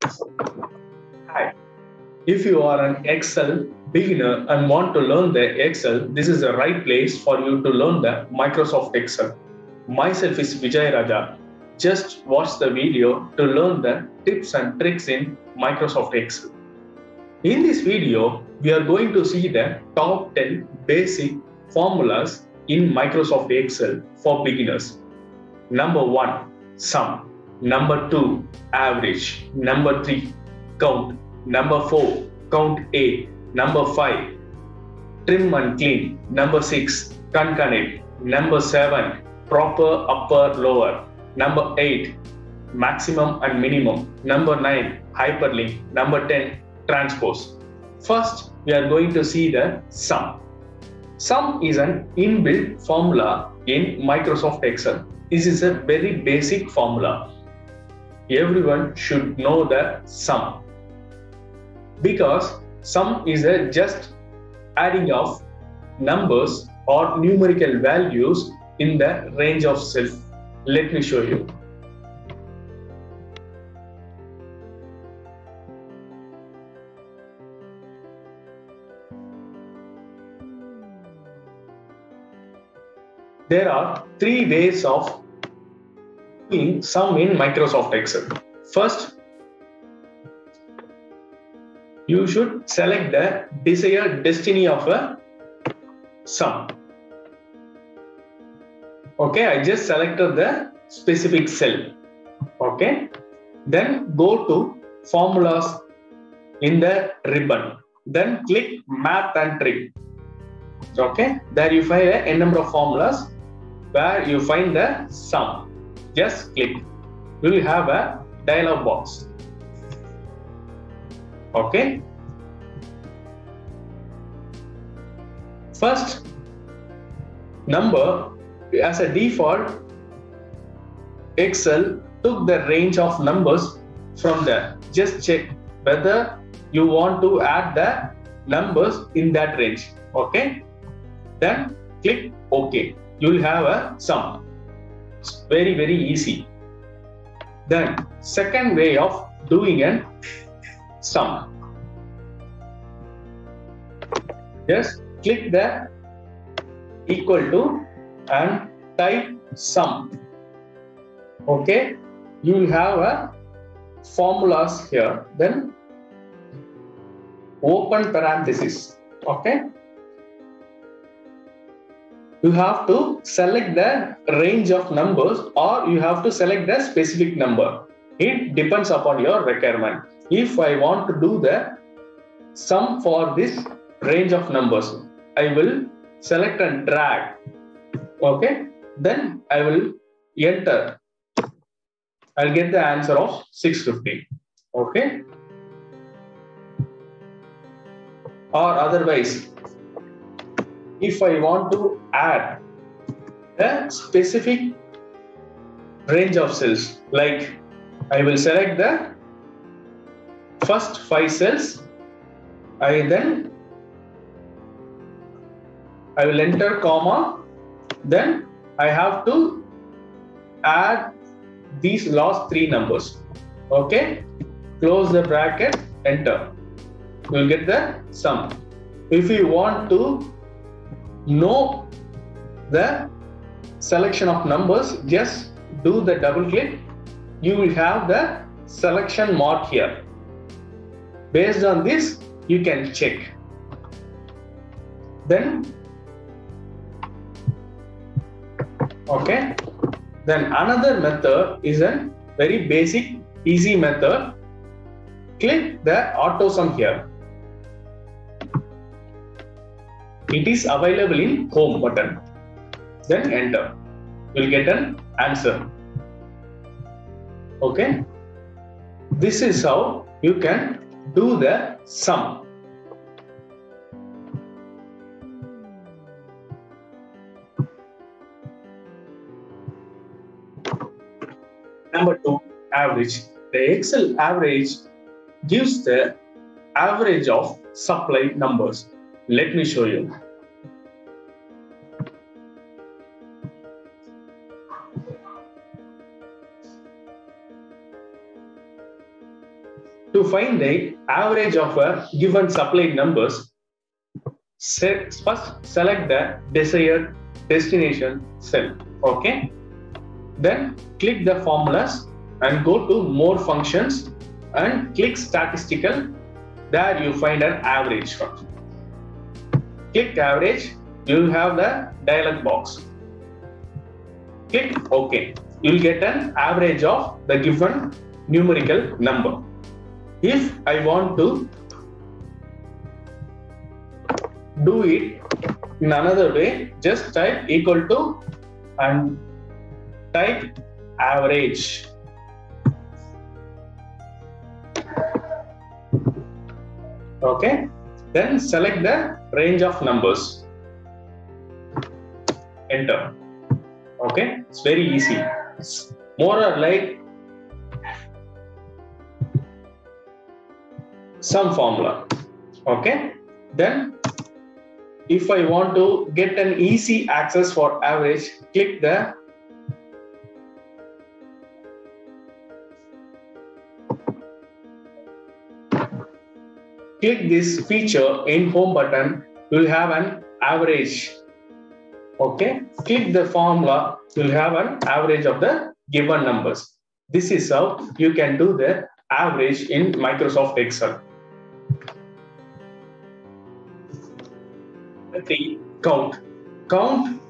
Hi. If you are an Excel beginner and want to learn the Excel, this is the right place for you to learn the Microsoft Excel. Myself is Vijay Raja. Just watch the video to learn the tips and tricks in Microsoft Excel. In this video, we are going to see the top 10 basic formulas in Microsoft Excel for beginners. Number 1, sum. Number 2, average. Number 3, count. Number 4, count A. Number 5, trim and clean. Number 6, concatenate. Number 7, proper upper lower. Number 8, maximum and minimum. Number 9, hyperlink. Number 10, transpose. First, we are going to see the sum. Sum is an inbuilt formula in Microsoft Excel. This is a very basic formula. Everyone should know the sum, because sum is a just adding of numbers or numerical values in the range of cells. Let me show you. There are 3 ways of doing sum in Microsoft Excel. First, you should select the desired destiny of a sum. Okay, I just selected the specific cell. Okay, then go to formulas in the ribbon. Then click math and trig. Okay, there you find a number of formulas where you find the sum. Just click. You will have a dialog box. Okay. First, number as a default, Excel took the range of numbers from there. Just check whether you want to add the numbers in that range. Okay. Then click OK. You will have a sum. It's very, very easy. Then second way of doing a sum. Just click the equal to and type sum. Okay. You will have a formulas here. Then open parenthesis. Okay. You have to select the range of numbers, or you have to select the specific number. It depends upon your requirement. If I want to do the sum for this range of numbers, I will select and drag. Okay, then I will enter. I'll get the answer of 650. Okay, or otherwise, if I want to add a specific range of cells, like I will select the first 5 cells, I will enter comma, then I have to add these last 3 numbers. Okay, close the bracket, enter. You will get the sum. If you want to know the selection of numbers, just do the double click. You will have the selection mark here. Based on this, you can check. Then okay, then another method is a very basic easy method. Click the auto sum here. It is available in home button. Then enter. You will get an answer. Okay. This is how you can do the sum. Number 2, average. The Excel average gives the average of supply numbers. Let me show you. To find the average of a given supplied numbers, first select the desired destination cell. Okay. Then click the formulas and go to more functions and click statistical. There you find an average function. Click average, you will have the dialog box. Click OK. You will get an average of the given numerical number. If I want to do it in another way, just type equal to and type average. Okay, then select the range of numbers. Enter. Okay, it's very easy. It's more or like some formula. Okay, then if I want to get an easy access for average, click this feature in home button. You will have an average. Okay, click the formula, you will have an average of the given numbers. This is how you can do the average in Microsoft Excel. The count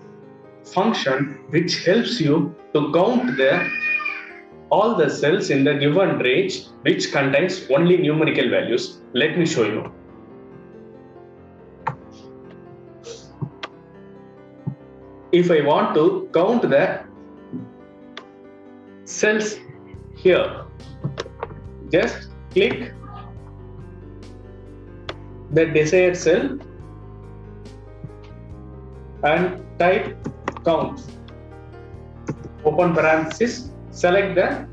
function which helps you to count all the cells in the given range which contains only numerical values. Let me show you. If I want to count the cells here, just click the desired cell and type count. Open parenthesis, select the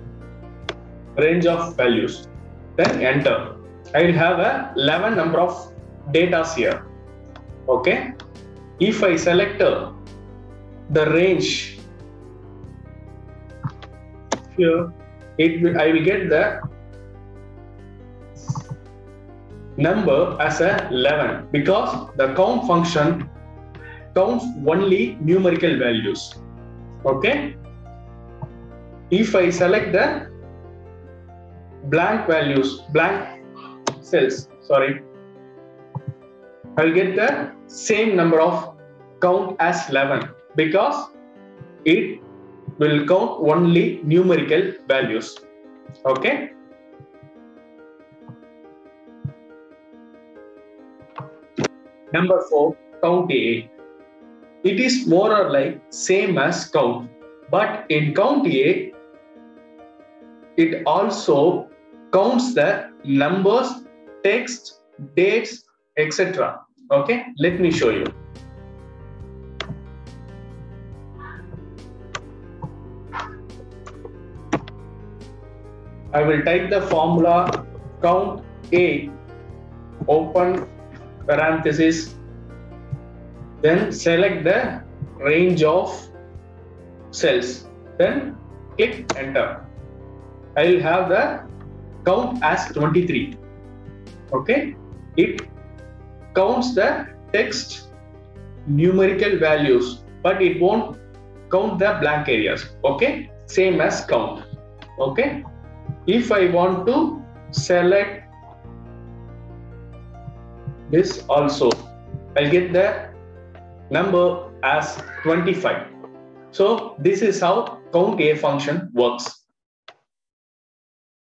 range of values, then enter. I will have a 11 number of data here. Okay. If I select the range here, I will get the number as a 11 because the count function counts only numerical values. Okay. If I select the blank cells, I will get the same number of count as 11 because it will count only numerical values. Okay. Number 4, count A. It is more or like same as count, but in count A, it also counts the numbers, text, dates, etc. Okay, let me show you. I will type the formula count A, open parenthesis, then select the range of cells, then click enter. I will have the count as 23. Okay, it counts the text numerical values, but it won't count the blank areas. Okay, same as count. Okay, if I want to select this also, I'll get the number as 25. So this is how count A function works.